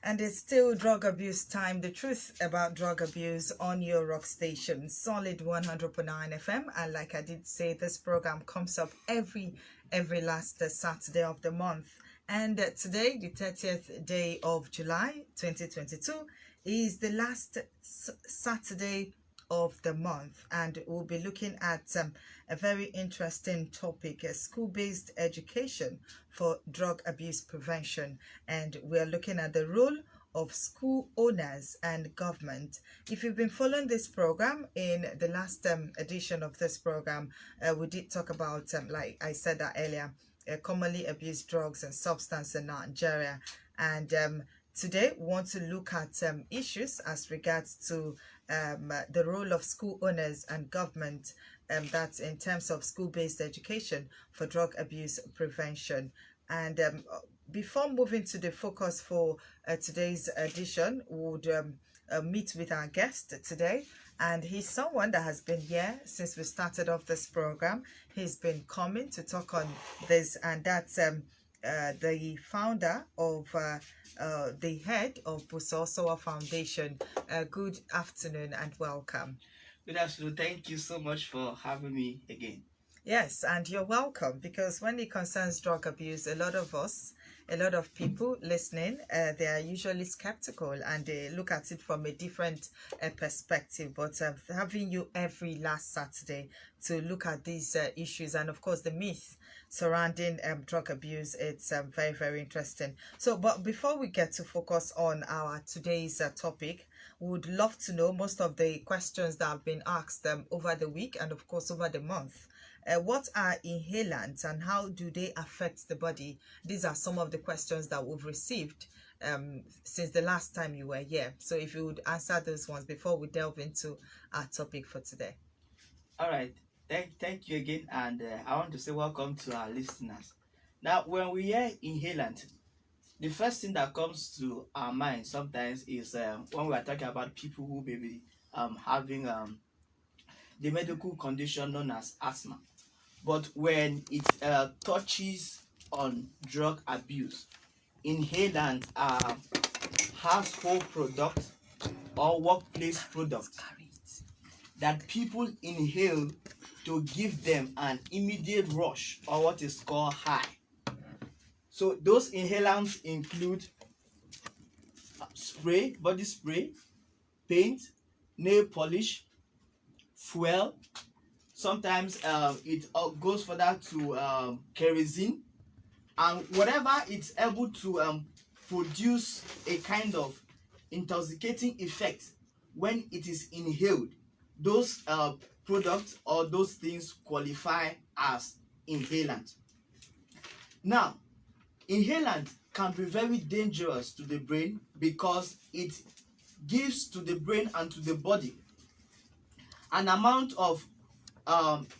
And it's still drug abuse time. The truth about drug abuse on your rock station, Solid 100.9 FM. And like I did say, this program comes up every last Saturday of the month. And today, the 30th day of July 2022, is the last Saturday of the month, and we'll be looking at a very interesting topic, school-based education for drug abuse prevention. And we're looking at the role of school owners and government. If you've been following this program, in the last edition of this program, we did talk about, like I said that earlier, commonly abused drugs and substance in Nigeria. And today we want to look at issues as regards to the role of school owners and government, that's in terms of school-based education for drug abuse prevention. And before moving to the focus for today's edition, we would meet with our guest today. And he's someone that has been here since we started off this program. He's been coming to talk on this, and that's the founder of the head of Busosowa Foundation. Good afternoon and welcome. Good afternoon. Thank you so much for having me again. Yes, and you're welcome, because when it concerns drug abuse, a lot of people listening, they are usually skeptical and they look at it from a different perspective. But having you every last Saturday to look at these issues, and of course the myth surrounding drug abuse, it's very, very interesting. So, but before we get to focus on our today's topic, we would love to know most of the questions that have been asked over the week and of course over the month. What are inhalants and how do they affect the body? These are some of the questions that we've received since the last time you were here. So if you would answer those ones before we delve into our topic for today. All right. Thank you again. And I want to say welcome to our listeners. Now, when we hear inhalant, the first thing that comes to our mind sometimes is when we are talking about people who may be having the medical condition known as asthma. But when it touches on drug abuse, inhalants are household products or workplace products that people inhale to give them an immediate rush or what is called high. So those inhalants include spray, body spray, paint, nail polish, fuel. Sometimes it goes further to kerosene, and whatever it's able to produce a kind of intoxicating effect when it is inhaled, those products or those things qualify as inhalant. Now, inhalant can be very dangerous to the brain because it gives to the brain and to the body an amount of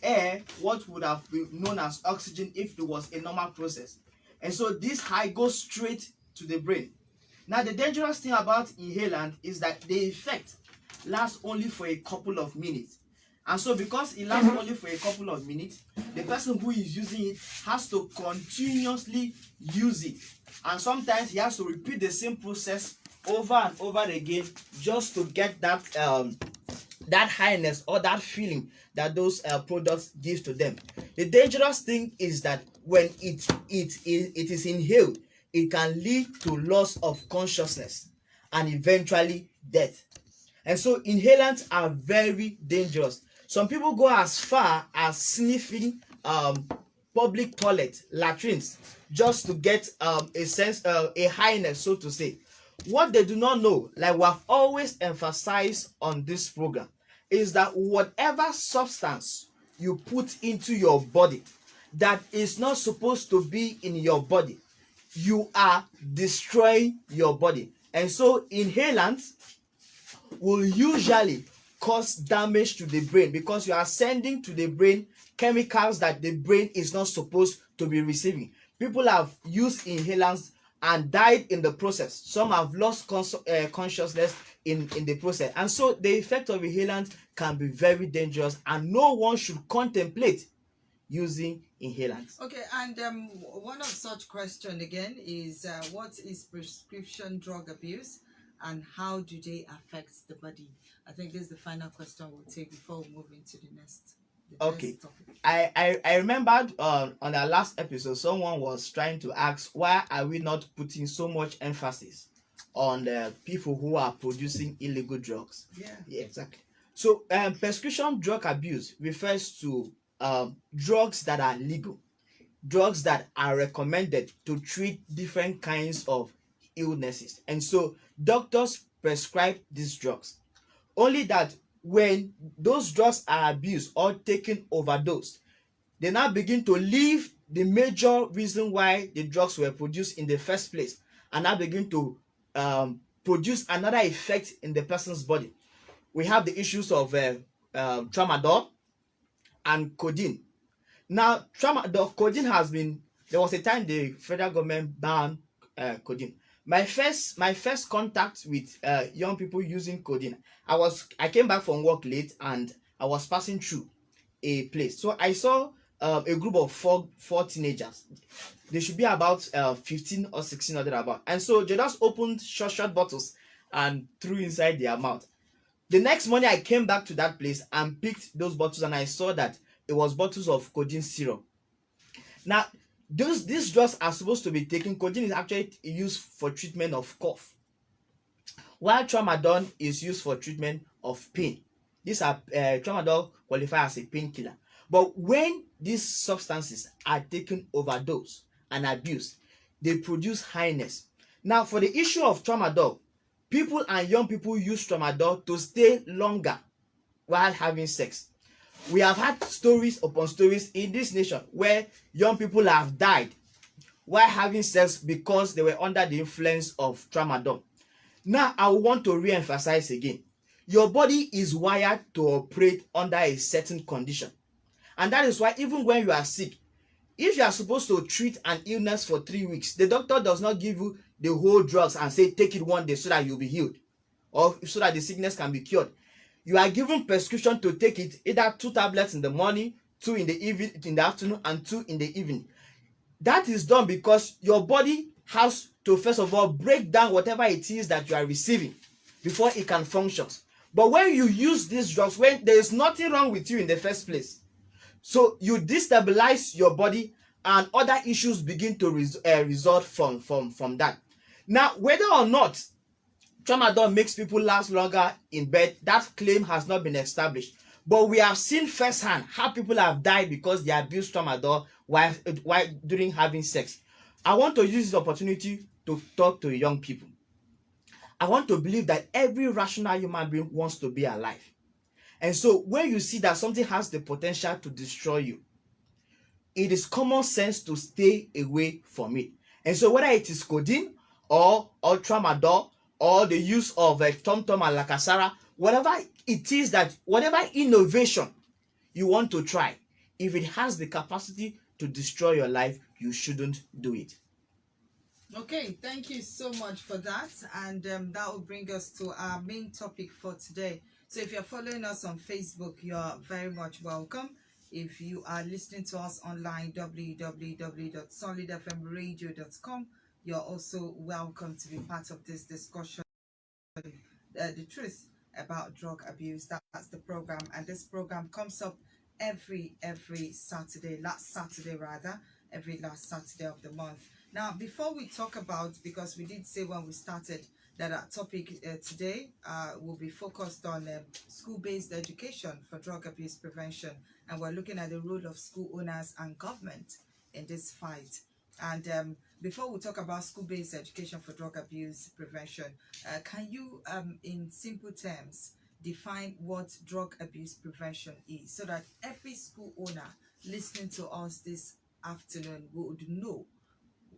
air, what would have been known as oxygen if it was a normal process. And so this high goes straight to the brain. Now, the dangerous thing about inhalant is that the effect lasts only for a couple of minutes. And so because it lasts only for a couple of minutes, the person who is using it has to continuously use it. And sometimes he has to repeat the same process over and over again just to get that that highness or that feeling that those products give to them. The dangerous thing is that when it is inhaled, it can lead to loss of consciousness and eventually death. And so inhalants are very dangerous. Some people go as far as sniffing public toilet latrines just to get a sense of a highness, so to say. What they do not know, like we have always emphasized on this program, is that whatever substance you put into your body that is not supposed to be in your body, you are destroying your body. And so inhalants will usually cause damage to the brain because you are sending to the brain chemicals that the brain is not supposed to be receiving. People have used inhalants and died in the process. Some have lost consciousness in the process. And so the effect of inhalant can be very dangerous, and no one should contemplate using inhalants. Okay, and one of such question again is what is prescription drug abuse and how do they affect the body? I think this is the final question we'll take before we move into the next Okay. topic. I remembered on our last episode, someone was trying to ask why are we not putting so much emphasis on the people who are producing illegal drugs. Yeah, exactly. So prescription drug abuse refers to drugs that are legal, drugs that are recommended to treat different kinds of illnesses, and so doctors prescribe these drugs. Only that when those drugs are abused or taken overdosed, they now begin to leave the major reason why the drugs were produced in the first place, and now begin to produce another effect in the person's body. We have the issues of tramadol and codeine. Now, tramadol, codeine has been, there was a time the federal government banned codeine. My first contact with young people using codeine, I came back from work late and I was passing through a place. So I saw a group of four teenagers. They should be about 15 or 16 or thereabout. And so they just opened short bottles and threw inside their mouth. The next morning I came back to that place and picked those bottles and I saw that it was bottles of codeine syrup. Now, these drugs are supposed to be taken. Codeine is actually used for treatment of cough, while tramadol is used for treatment of pain. Tramadol qualifies as a painkiller. But when these substances are taken overdose and abused, they produce highness. Now, for the issue of tramadol, people and young people use tramadol to stay longer while having sex. We have had stories upon stories in this nation where young people have died while having sex because they were under the influence of tramadol. Now, I want to re-emphasize again. Your body is wired to operate under a certain condition. And that is why even when you are sick, if you are supposed to treat an illness for 3 weeks, the doctor does not give you the whole drugs and say take it one day so that you'll be healed or so that the sickness can be cured. You are given prescription to take it, either 2 tablets in the morning, 2 in the afternoon, and 2 in the evening. That is done because your body has to first of all break down whatever it is that you are receiving before it can function. But when you use these drugs, when there is nothing wrong with you in the first place, so you destabilize your body and other issues begin to result from that. Now, whether or not tramadol makes people last longer in bed, that claim has not been established. But we have seen firsthand how people have died because they abused tramadol while during having sex. I want to use this opportunity to talk to young people. I want to believe that every rational human being wants to be alive. And so when you see that something has the potential to destroy you, it is common sense to stay away from it. And so whether it is codeine or tramadol or the use of TomTom and Lakasara, whatever it is, that whatever innovation you want to try, if it has the capacity to destroy your life, you shouldn't do it. Okay, thank you so much for that. And that will bring us to our main topic for today. So if you're following us on Facebook, you're very much welcome. If you are listening to us online, www.solidfmradio.com, you're also welcome to be part of this discussion. The truth about drug abuse, that's the program, and this program comes up every Saturday, every last Saturday of the month. Now, before we talk about, because we did say when we started that our topic today will be focused on school-based education for drug abuse prevention, and we're looking at the role of school owners and government in this fight. And before we talk about school-based education for drug abuse prevention, can you, in simple terms, define what drug abuse prevention is so that every school owner listening to us this afternoon would know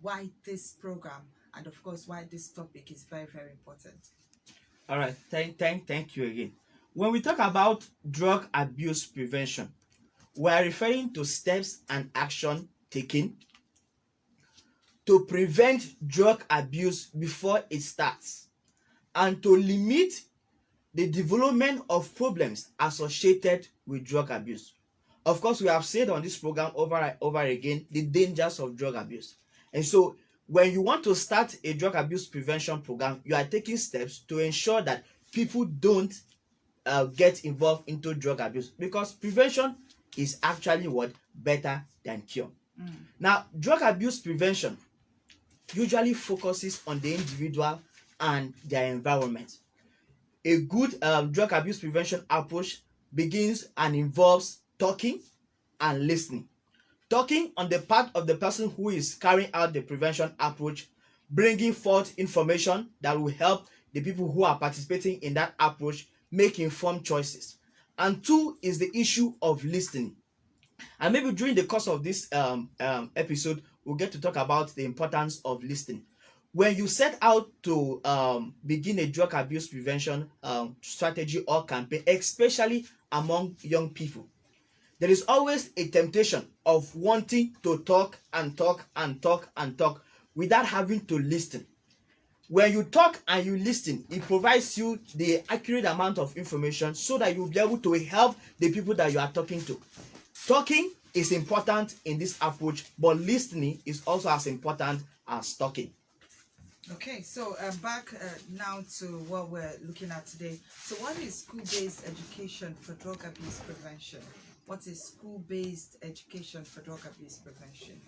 why this program and of course why this topic is very, very important? All right, thank you again. When we talk about drug abuse prevention, we are referring to steps and action taken to prevent drug abuse before it starts and to limit the development of problems associated with drug abuse. Of course, we have said on this program over and over again the dangers of drug abuse. And so, when you want to start a drug abuse prevention program, you are taking steps to ensure that people don't get involved into drug abuse, because prevention is actually what better than cure. Now, drug abuse prevention usually focuses on the individual and their environment. A good drug abuse prevention approach begins and involves talking and listening. Talking on the part of the person who is carrying out the prevention approach, bringing forth information that will help the people who are participating in that approach make informed choices. And two is the issue of listening. And maybe during the course of this episode, we'll get to talk about the importance of listening. When you set out to begin a drug abuse prevention strategy or campaign, especially among young people, there is always a temptation of wanting to talk and talk and talk and talk without having to listen. When you talk and you listen, it provides you the accurate amount of information so that you'll be able to help the people that you are talking to. Talking is important in this approach, but listening is also as important as talking. Okay, so back now to what we're looking at today. So what is school-based education for drug abuse prevention? What is school-based education for drug abuse prevention?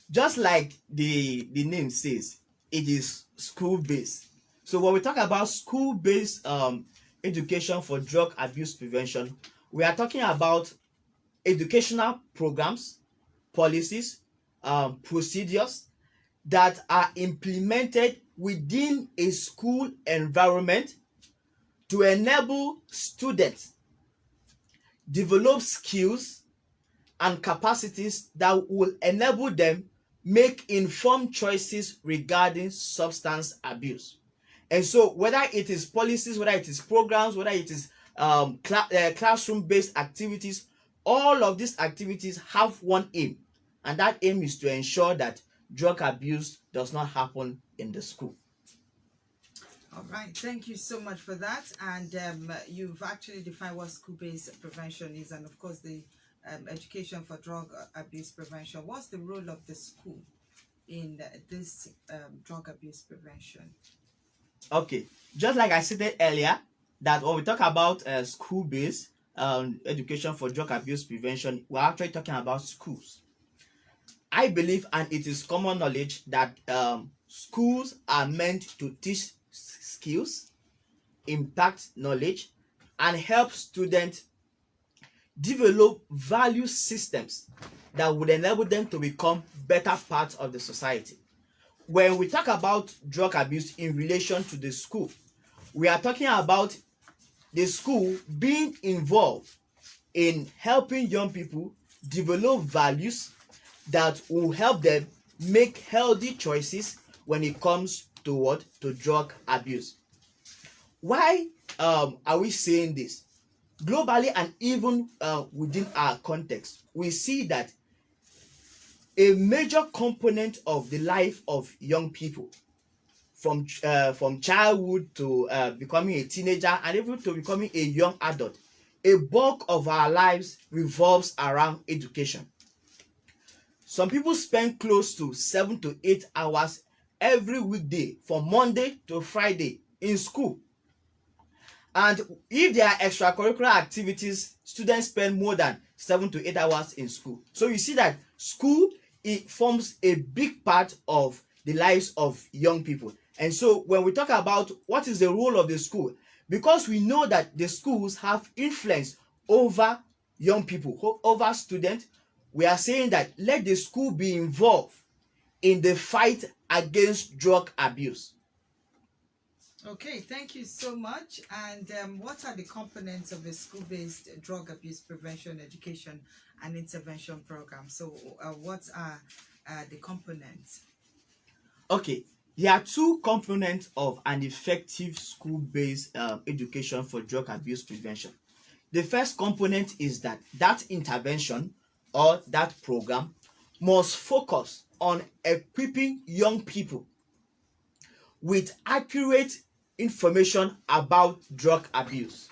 Just like the name says, it is school-based. So when we talk about school-based education for drug abuse prevention, we are talking about educational programs, policies, procedures that are implemented within a school environment to enable students develop skills and capacities that will enable them make informed choices regarding substance abuse. And so whether it is policies, whether it is programs, whether it is classroom-based activities, all of these activities have one aim, and that aim is to ensure that drug abuse does not happen in the school. All right, thank you so much for that. And you've actually defined what school-based prevention is, and of course the education for drug abuse prevention. What's the role of the school in this drug abuse prevention? Okay, just like I stated earlier, that when we talk about school-based education for drug abuse prevention, we're actually talking about schools. I believe, and it is common knowledge, that schools are meant to teach skills, impact knowledge, and help students develop value systems that would enable them to become better parts of the society. When we talk about drug abuse in relation to the school, we are talking about the school being involved in helping young people develop values that will help them make healthy choices when it comes to what? To drug abuse. Why are we saying this? Globally and even within our context, we see that a major component of the life of young people, from childhood to becoming a teenager and even to becoming a young adult, a bulk of our lives revolves around education. Some people spend close to 7 to 8 hours every weekday from Monday to Friday in school. And if there are extracurricular activities, students spend more than 7 to 8 hours in school. So you see that school, it forms a big part of the lives of young people. And so when we talk about what is the role of the school, because we know that the schools have influence over young people, over students, we are saying that let the school be involved in the fight against drug abuse. Okay, thank you so much. And what are the components of a school-based drug abuse prevention education and intervention program? So what are the components? Okay, there are two components of an effective school-based education for drug abuse prevention. The first component is that intervention or that program must focus on equipping young people with accurate information about drug abuse.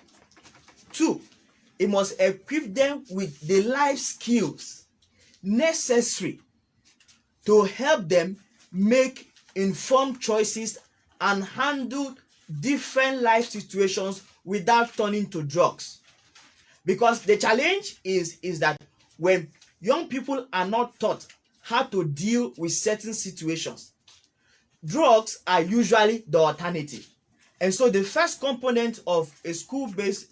Two, it must equip them with the life skills necessary to help them make informed choices and handle different life situations without turning to drugs. Because the challenge is that when young people are not taught how to deal with certain situations, drugs are usually the alternative. And so the first component of a school-based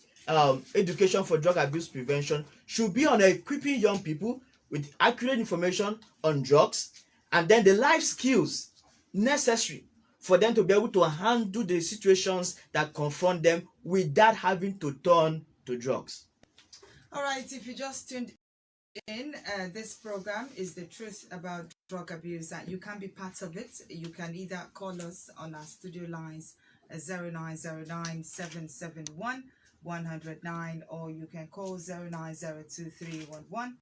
education for drug abuse prevention should be on equipping young people with accurate information on drugs, and then the life skills necessary for them to be able to handle the situations that confront them without having to turn to drugs. All right, if you just tuned in, this program is the truth about drug abuse, and you can be part of it. You can either call us on our studio lines 0909 771 109, or you can call 0902311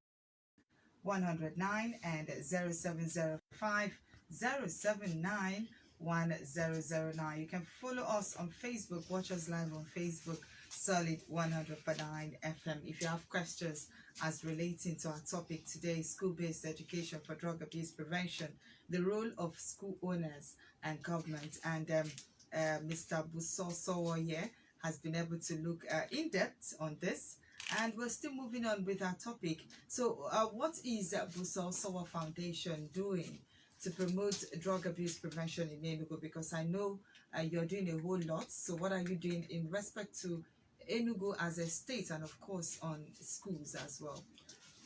109 and 0705 079 1009. You can follow us on Facebook, watch us live on Facebook, Solid 100.9 FM. If you have questions as relating to our topic today, school-based education for drug abuse prevention, the role of school owners and government, and Mr. Busosowoye has been able to look in depth on this. And we're still moving on with our topic. So what is Busosowo Foundation doing to promote drug abuse prevention in Enugu? Because I know you're doing a whole lot. So what are you doing in respect to Enugu as a state, and of course on schools as well?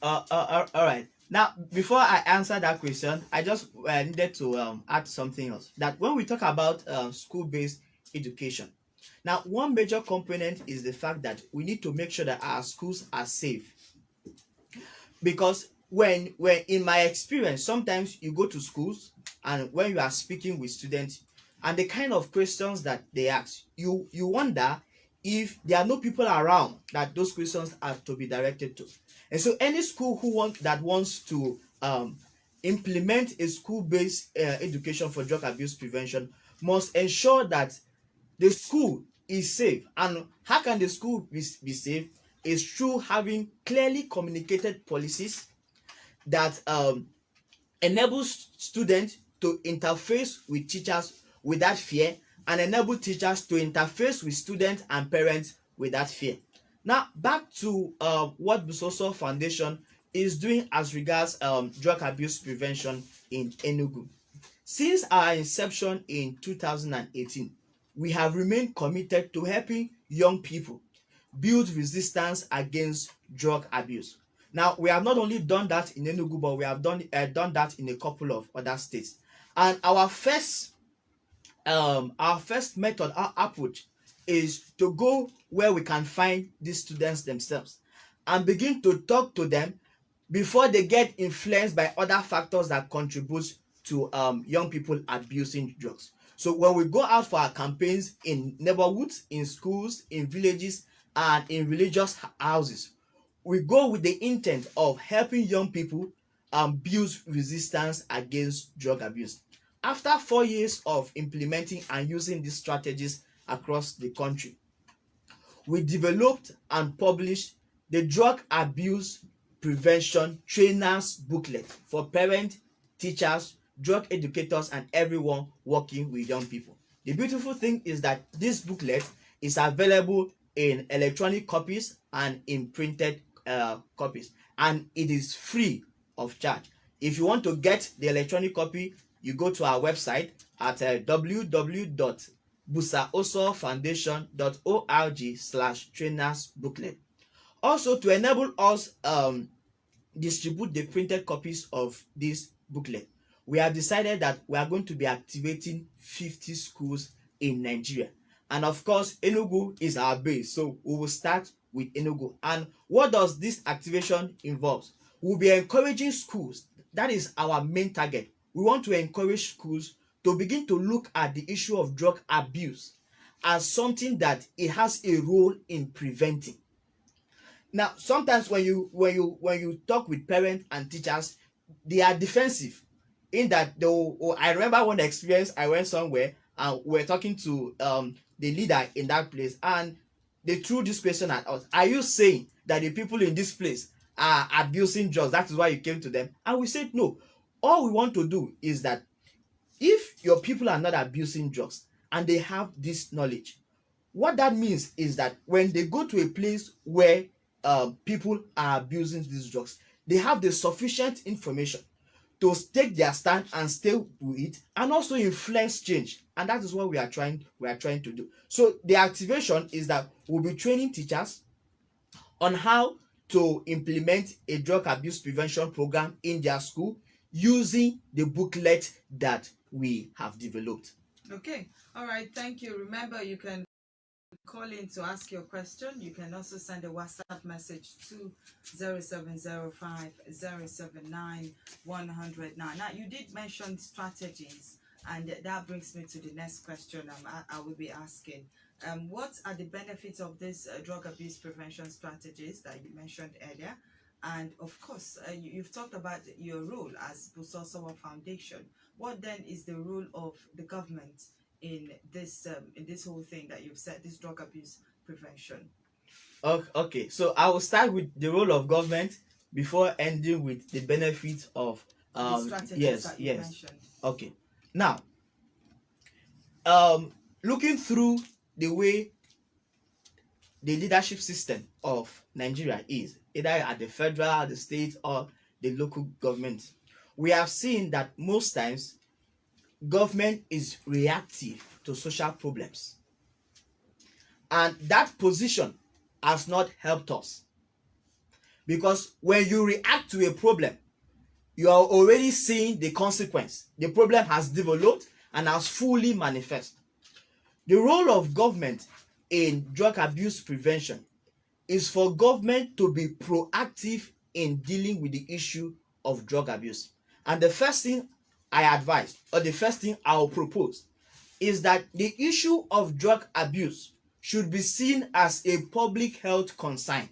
All right. Now, before I answer that question, I just needed to add something else. That when we talk about school-based education, now one major component is the fact that we need to make sure that our schools are safe. Because when in my experience, sometimes you go to schools and when you are speaking with students and the kind of questions that they ask, you wonder if there are no people around that those questions are to be directed to. And so any school that wants to implement a school-based education for drug abuse prevention must ensure that the school is safe. And how can the school be safe? Is through having clearly communicated policies that enables students to interface with teachers without fear, and enable teachers to interface with students and parents without fear. Now, back to what Busosowo Foundation is doing as regards drug abuse prevention in Enugu. Since our inception in 2018, we have remained committed to helping young people build resistance against drug abuse. Now, we have not only done that in Enugu, but we have done that in a couple of other states. And our first method, our approach, is to go where we can find these students themselves and begin to talk to them before they get influenced by other factors that contribute to young people abusing drugs. So when we go out for our campaigns in neighborhoods, in schools, in villages, and in religious houses, we go with the intent of helping young people build resistance against drug abuse. After 4 years of implementing and using these strategies across the country, we developed and published the Drug Abuse Prevention Trainers Booklet for parents, teachers, drug educators, and everyone working with young people. The beautiful thing is that this booklet is available in electronic copies and in printed copies, and it is free of charge. If you want to get the electronic copy, you go to our website at www.busaosofoundation.org/trainers booklet. Also, to enable us distribute the printed copies of this booklet, we have decided that we are going to be activating 50 schools in Nigeria. And of course, Enugu is our base, so we will start with Enugu. And what does this activation involve? We'll be encouraging schools. That is our main target. We want to encourage schools to begin to look at the issue of drug abuse as something that it has a role in preventing. Now, sometimes when you talk with parents and teachers, they are defensive in that I remember one experience. I went somewhere and we were talking to the leader in that place, and they threw this question at us: are you saying that the people in this place are abusing drugs. That is why you came to them. And we said, no. All we want to do is that if your people are not abusing drugs and they have this knowledge, what that means is that when they go to a place where people are abusing these drugs, they have the sufficient information to take their stand and stay with it, and also influence change. And that is what we are trying to do. So the activation is that we'll be training teachers on how to implement a drug abuse prevention program in their school using the booklet that we have developed. Okay, all right, thank you. Remember, you can call in to ask your question. You can also send a WhatsApp message to 0705 079 109. Now, you did mention strategies, and that brings me to the next question I will be asking. What are the benefits of these drug abuse prevention strategies that you mentioned earlier? And of course, you've talked about your role as Busosowa Foundation. What then is the role of the government in this whole thing that you've said, this drug abuse prevention? Okay, so I will start with the role of government before ending with the benefits of the strategies that you mentioned. Okay, now looking through the way the leadership system of Nigeria is, either at the federal, the state, or the local government, we have seen that most times government is reactive to social problems, and that position has not helped us, because when you react to a problem, you are already seeing the consequence. The problem has developed and has fully manifest. The role of government in drug abuse prevention is for government to be proactive in dealing with the issue of drug abuse. And the first thing I advise, or the first thing I will propose, is that the issue of drug abuse should be seen as a public health concern.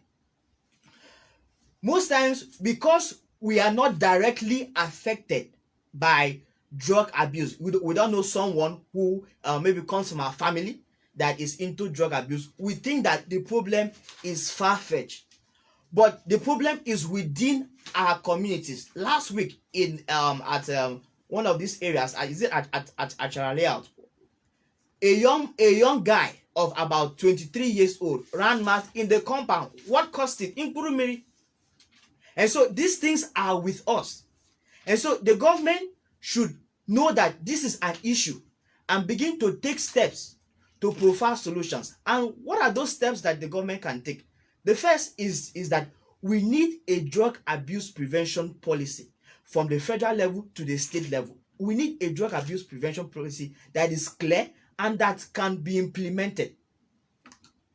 Most times, because we are not directly affected by drug abuse, we don't know someone who maybe comes from our family that is into drug abuse, we think that the problem is far-fetched. But the problem is within our communities. Last week in at one of these areas, is it at Achara Layout, a young guy of about 23 years old ran mad in the compound. What caused it? Impurumiri. And so these things are with us. And so the government should know that this is an issue and begin to take steps to provide solutions. And what are those steps that the government can take? The first is that we need a drug abuse prevention policy from the federal level to the state level. We need a drug abuse prevention policy that is clear and that can be implemented.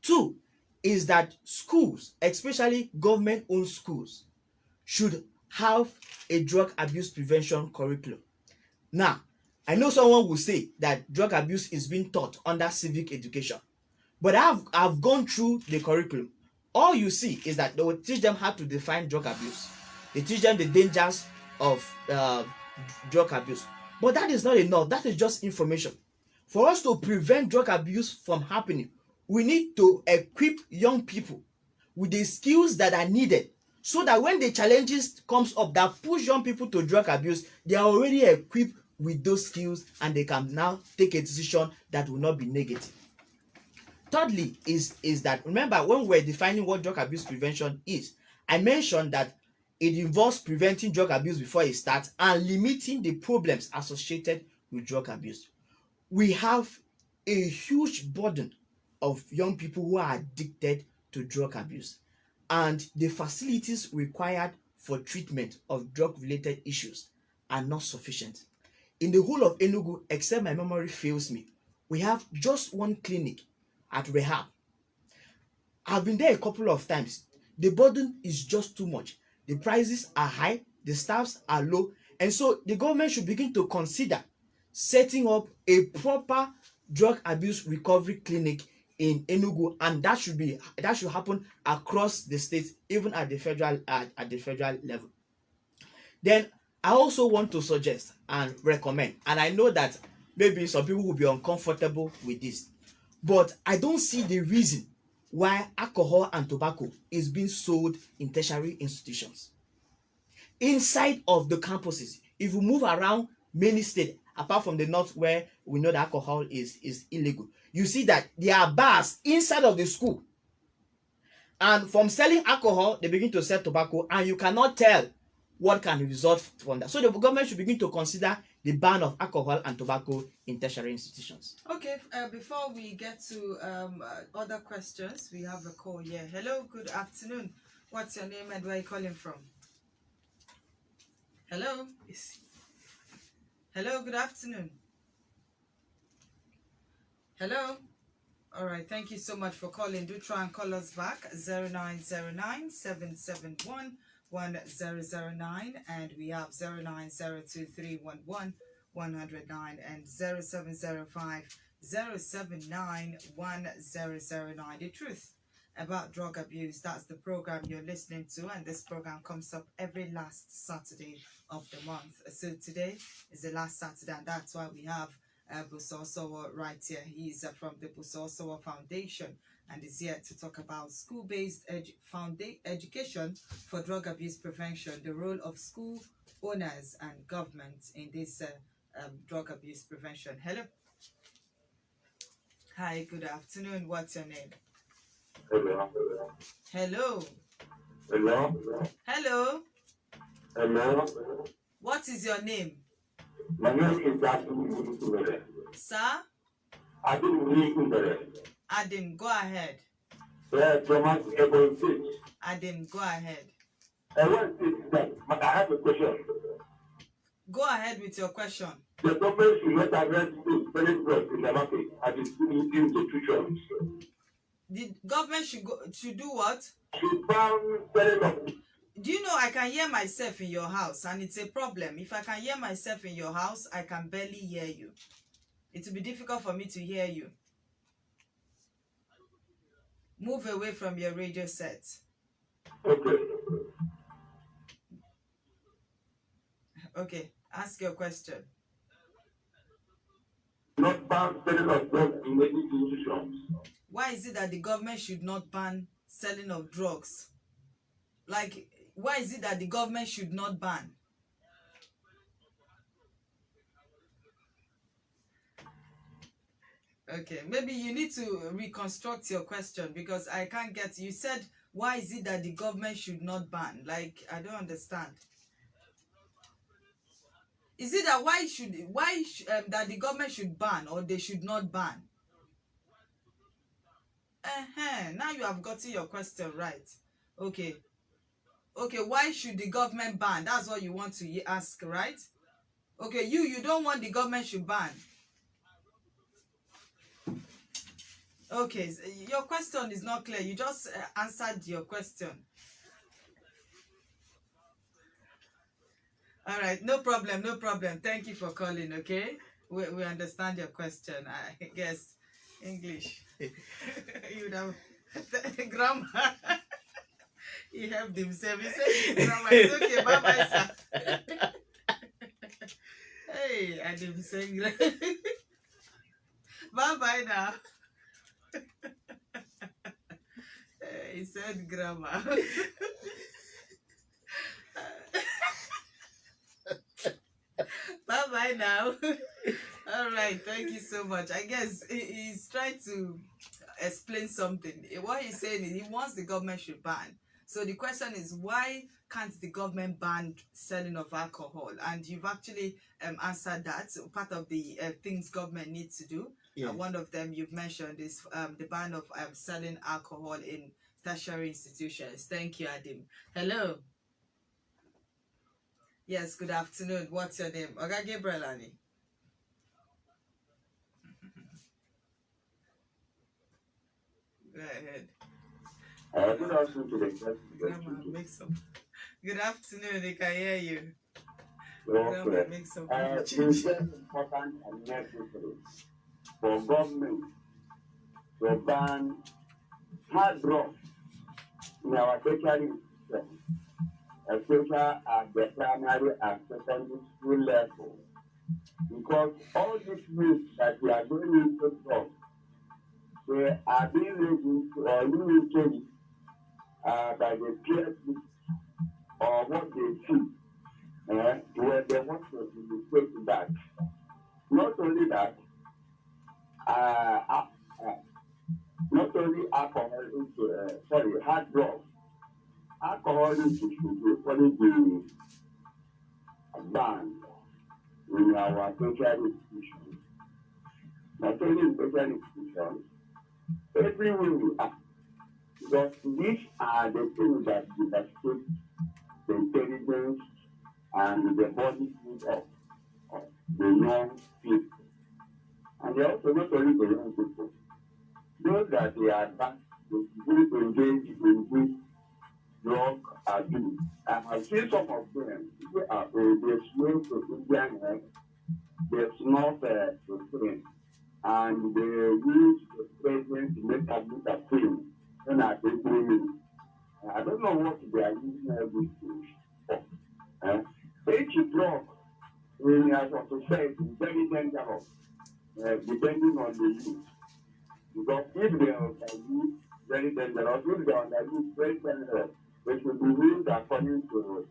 Two is that schools, especially government-owned schools, should have a drug abuse prevention curriculum. Now, I know someone will say that drug abuse is being taught under civic education, but I've gone through the curriculum. All you see is that they will teach them how to define drug abuse. They teach them the dangers of drug abuse. But that is not enough. That is just information. For us to prevent drug abuse from happening, we need to equip young people with the skills that are needed, so that when the challenges comes up that push young people to drug abuse, they are already equipped with those skills and they can now take a decision that will not be negative. Thirdly is that, remember, when we're defining what drug abuse prevention is, I mentioned that it involves preventing drug abuse before it starts and limiting the problems associated with drug abuse. We have a huge burden of young people who are addicted to drug abuse, and the facilities required for treatment of drug-related issues are not sufficient. In the whole of Enugu, except my memory fails me, we have just one clinic at rehab. I've been there a couple of times. The burden is just too much. The prices are high, the staffs are low, and so the government should begin to consider setting up a proper drug abuse recovery clinic in Enugu, and that should happen across the state, even at the federal level. Then I also want to suggest and recommend, and I know that maybe some people will be uncomfortable with this, but I don't see the reason why alcohol and tobacco is being sold in tertiary institutions. Inside of the campuses, if you move around many states, apart from the north where we know that alcohol is illegal, you see that there are bars inside of the school. And from selling alcohol, they begin to sell tobacco, and you cannot tell what can result from that. So the government should begin to consider the ban of alcohol and tobacco in tertiary institutions. Okay, before we get to other questions, we have a call here. Hello, good afternoon. What's your name and where are you calling from? Hello? Hello, good afternoon. Hello? All right, thank you so much for calling. Do try and call us back, 0909 771 1009, and we have 0902311109 and 0705 079 1009. The truth about drug abuse, that's the program you're listening to, and this program comes up every last Saturday of the month. So today is the last Saturday, and that's why we have Busosowo right here. He's from the Busosowo Foundation and is here to talk about school-based education for drug abuse prevention, the role of school owners and government in this drug abuse prevention. Hello. Hi, good afternoon. What's your name? Hello. Hello. Hello. Hello. Hello. What is your name? My name is Adim. Sir? Adim. Adim, go ahead. Adim, go ahead. I have a question. Go ahead with your question. The government should not address selling drugs in the market at the school institutions. The government should do what? Should ban selling of. Do you know I can hear myself in your house, and it's a problem. If I can hear myself in your house, I can barely hear you. It will be difficult for me to hear you. Move away from your radio set. Okay. Okay, ask your question. Not ban selling of drugs in the institutions. Why is it that the government should not ban selling of drugs? Like, why is it that the government should not ban? Okay, maybe you need to reconstruct your question because I can't get. You said, why is it that the government should not ban? Like, I don't understand. Is it that that the government should ban or they should not ban? Now you have gotten your question right. Okay. Okay, why should the government ban? That's what you want to ask, right? Okay, you don't want the government should ban. Okay, so your question is not clear. You just answered your question. All right, no problem, no problem. Thank you for calling, okay? We understand your question. I guess English. You would have grammar. He helped himself. He said grammar. It's okay. Bye-bye, sir. Hey, I didn't say bye-bye now. He said grammar. Bye-bye now. All right, thank you so much. I guess he's trying to explain something. What he's saying is he wants the government should ban. So the question is, why can't the government ban selling of alcohol? And you've actually answered that. So part of the things government needs to do. Yes. One of them you've mentioned is the ban of selling alcohol in tertiary institutions. Thank you, Adim. Hello. Yes, good afternoon. What's your name? Oga Gabriel Ani. Go ahead. Good afternoon to the guest. Good afternoon, I can hear you. It's very important and necessary for government to ban hard drugs in our tertiary system, especially at the primary and secondary school level, because all these youth that we are going into drugs they are being raised or used by the peer group or what they see, where they want to illustrate that. Not only that, uh, uh, uh, not only alcohol is, hard drugs. Alcohol is usually be banned in our social institutions. Not only in social institutions, everywhere we are. Because these are the things that devastate the intelligence and the body of the young people. And they also not only the young people, those that they are advanced, they engage in this drug abuse. I have seen some of them, they smoke Indian head, they smoke cocaine, and they use the pregnant to make a film. And I think I don't know what they are using all these things for. Each drug, in as a society, is very dangerous, depending on the use. Because if they are used, very dangerous, if they are used, very dangerous, they should be used according to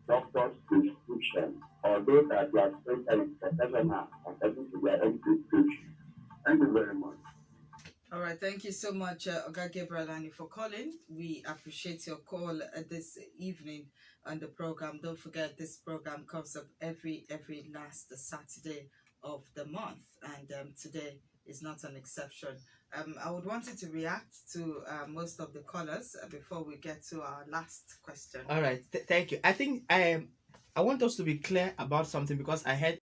doctor's prescription or those that are specialist professional according to their own prescription. Thank you very much. All right, thank you so much, Oga Gabrielani, for calling. We appreciate your call this evening on the program. Don't forget, this program comes up every last Saturday of the month, and today is not an exception. I would want you to react to most of the callers before we get to our last question. All right, thank you. I think I want us to be clear about something because I heard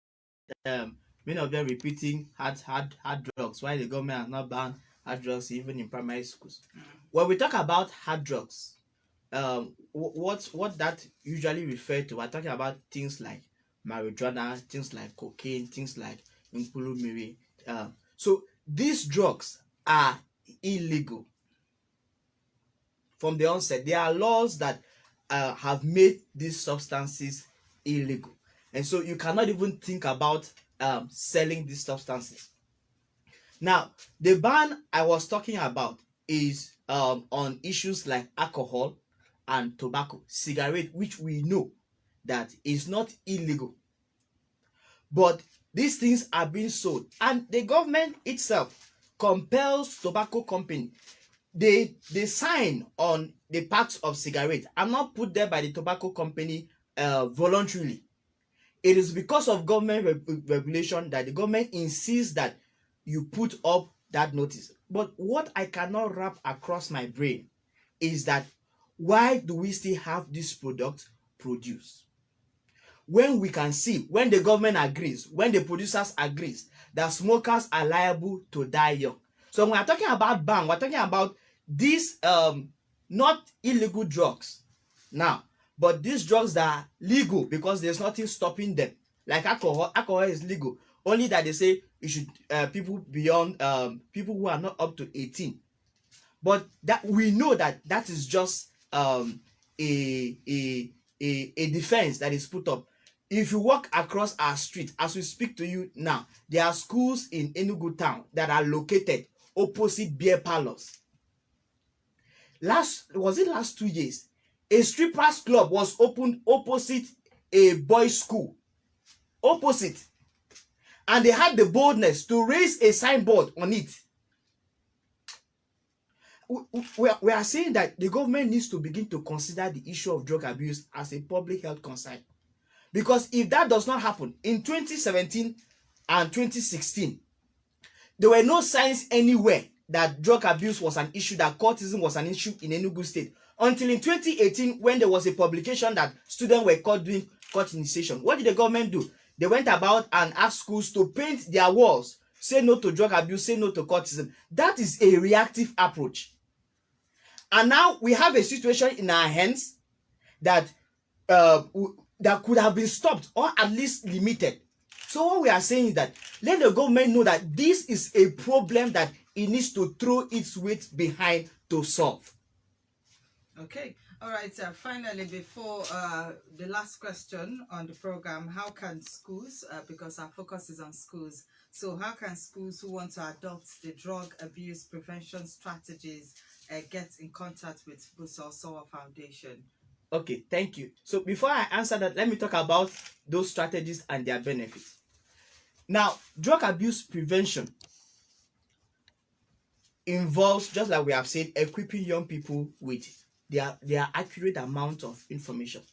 many of them repeating hard drugs. Why the government has not banned hard drugs even in primary schools? When we talk about hard drugs, what that usually refer to, we're talking about things like marijuana, things like cocaine, things like impulumiri. So these drugs are illegal from the onset. There are laws that have made these substances illegal, and so you cannot even think about selling these substances. Now, the ban I was talking about is on issues like alcohol and tobacco, cigarette, which we know that is not illegal, but these things are being sold, and the government itself compels tobacco company. They sign on the packs of cigarette are not put there by the tobacco company voluntarily. It is because of government regulation that the government insists that you put up that notice. But what I cannot wrap across my brain is that why do we still have this product produced when we can see, when the government agrees, when the producers agrees that smokers are liable to die young? So when we're talking about ban, we're talking about these not illegal drugs now, but these drugs that are legal because there's nothing stopping them. Like alcohol is legal, only that they say you should people beyond people who are not up to 18. But that we know that is just a defense that is put up. If you walk across our street as we speak to you now, there are schools in Enugu town that are located opposite beer parlors. Last 2 years, a strippers club was opened opposite a boys' school, opposite, and they had the boldness to raise a signboard on it. We are saying that the government needs to begin to consider the issue of drug abuse as a public health concern, because if that does not happen in 2017 and 2016, there were no signs anywhere that drug abuse was an issue, that cultism was an issue in Enugu State, until in 2018 when there was a publication that students were caught doing cult initiation. What did the government do? They went about and asked schools to paint their walls, say no to drug abuse, say no to cultism. That is a reactive approach. And now we have a situation in our hands that that could have been stopped or at least limited. So what we are saying is that let the government know that this is a problem that it needs to throw its weight behind to solve. Okay. All right. Finally, before the last question on the program, how can schools, because our focus is on schools, So how can schools who want to adopt the drug abuse prevention strategies get in contact with Busa Sowa Foundation? Okay, thank you. So before I answer that, let me talk about those strategies and their benefits. Now, drug abuse prevention involves, just like we have said, equipping young people with their accurate amount of information.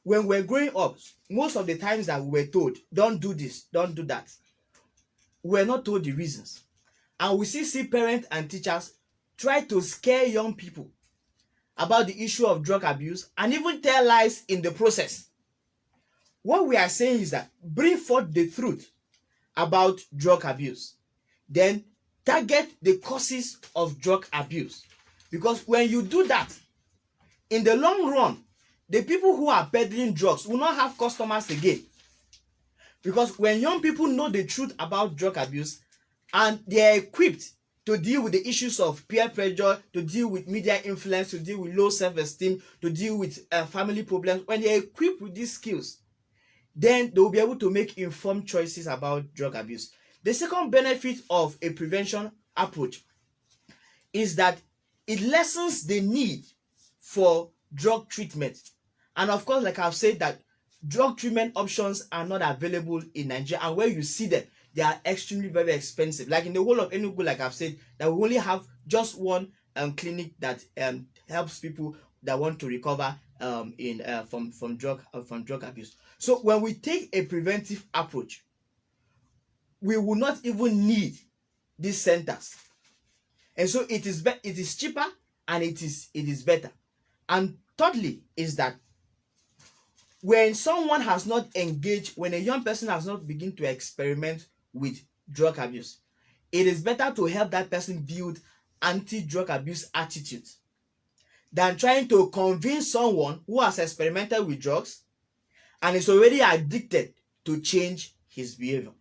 When we're growing up, most of the times that we were told, don't do this, don't do that, we're not told the reasons. And we see parents and teachers try to scare young people about the issue of drug abuse and even tell lies in the process. What we are saying is that bring forth the truth about drug abuse, then target the causes of drug abuse. Because when you do that, in the long run, the people who are peddling drugs will not have customers again. Because when young people know the truth about drug abuse and they are equipped to deal with the issues of peer pressure, to deal with media influence, to deal with low self-esteem, to deal with family problems, when they are equipped with these skills, then they will be able to make informed choices about drug abuse. The second benefit of a prevention approach is that it lessens the need for drug treatment. And of course, like I've said, that drug treatment options are not available in Nigeria, and where you see them, they are extremely very expensive. Like in the whole of Enugu, like I've said, that we only have just one clinic that helps people that want to recover from drug abuse. So when we take a preventive approach, we will not even need these centers, and so it is cheaper and it is better. And thirdly is that when someone has not engaged, when a young person has not begun to experiment with drug abuse, it is better to help that person build anti-drug abuse attitude than trying to convince someone who has experimented with drugs and is already addicted to change his behavior.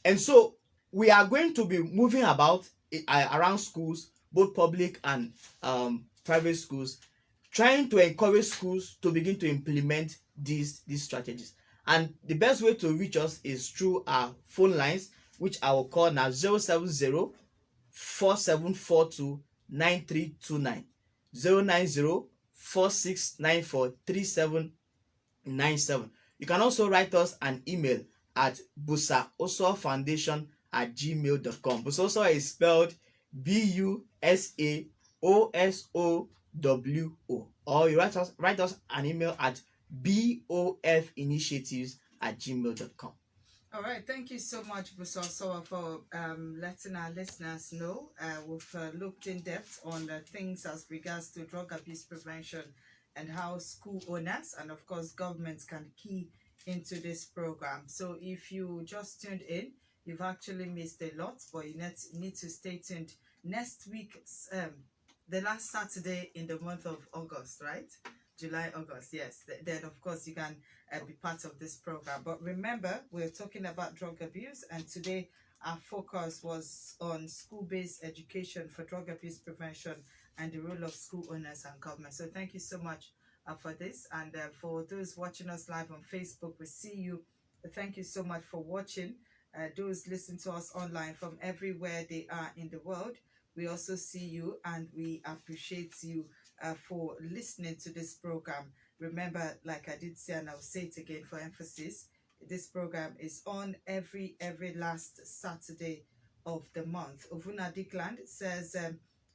And so we are going to be moving about around schools, both public and private schools, trying to encourage schools to begin to implement these strategies. And the best way to reach us is through our phone lines, which I will call now 070 4742 9329, 090 46943797. You can also write us an email at busaosofoundation@gmail.com. Busaoso is spelled BUSAOSOWO, or you write us an email at bofinitiatives@gmail.com. All right, thank you so much, Busa Sowa, for letting our listeners know. We've looked in depth on things as regards to drug abuse prevention and how school owners and, of course, governments can key into this program. So if you just tuned in, you've actually missed a lot, but you need to stay tuned. Next week, the last Saturday in the month of August, right? July, August, yes. Then, of course, you can be part of this program. But remember, we're talking about drug abuse, and today our focus was on school-based education for drug abuse prevention and the role of school owners and government. So thank you so much for this. And for those watching us live on Facebook, we see you. Thank you so much for watching. Those listen to us online from everywhere they are in the world, we also see you and we appreciate you for listening to this program. Remember, like I did say, and I'll say it again for emphasis, this program is on every last Saturday of the month. Ovuna Dickland says,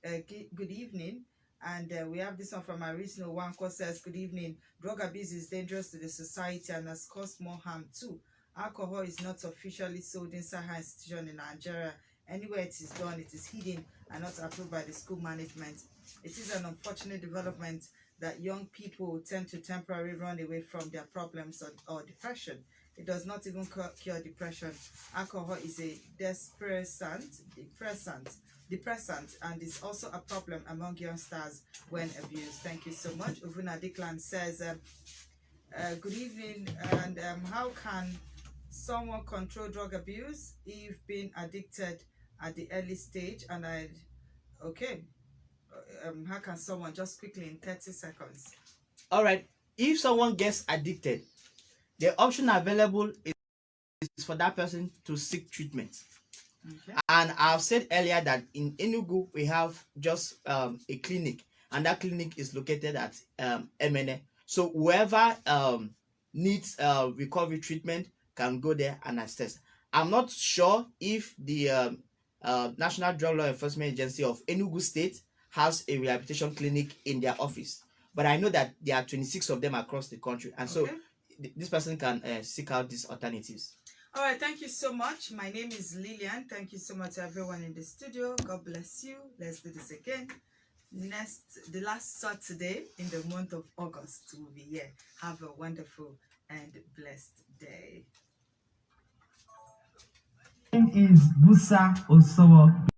good evening. And we have this one from Arisno Wanko says, good evening. Drug abuse is dangerous to the society and has caused more harm too. Alcohol is not officially sold inside higher institution in Nigeria. Anywhere it is done, it is hidden and not approved by the school management. It is an unfortunate development that young people tend to temporarily run away from their problems or depression. It does not even cure depression. Alcohol is a depressant, and is also a problem among youngsters when abused. Thank you so much. Uvuna Dickland says, good evening, and how can someone control drug abuse if being addicted at the early stage? And how can someone, just quickly in 30 seconds? All right, if someone gets addicted, the option available is for that person to seek treatment. Okay. And I've said earlier that in Enugu we have just a clinic, and that clinic is located at MNA. So whoever needs recovery treatment can go there and assess. I'm not sure if the National Drug Law Enforcement Agency of Enugu State has a rehabilitation clinic in their office, but I know that there are 26 of them across the country, and so this person can seek out these alternatives. All right, thank you so much. My name is Lillian. Thank you so much to everyone in the studio. God bless you. Let's do this again. The last Saturday in the month of August, we'll be here. Have a wonderful and blessed day. My name is Busa Osowo.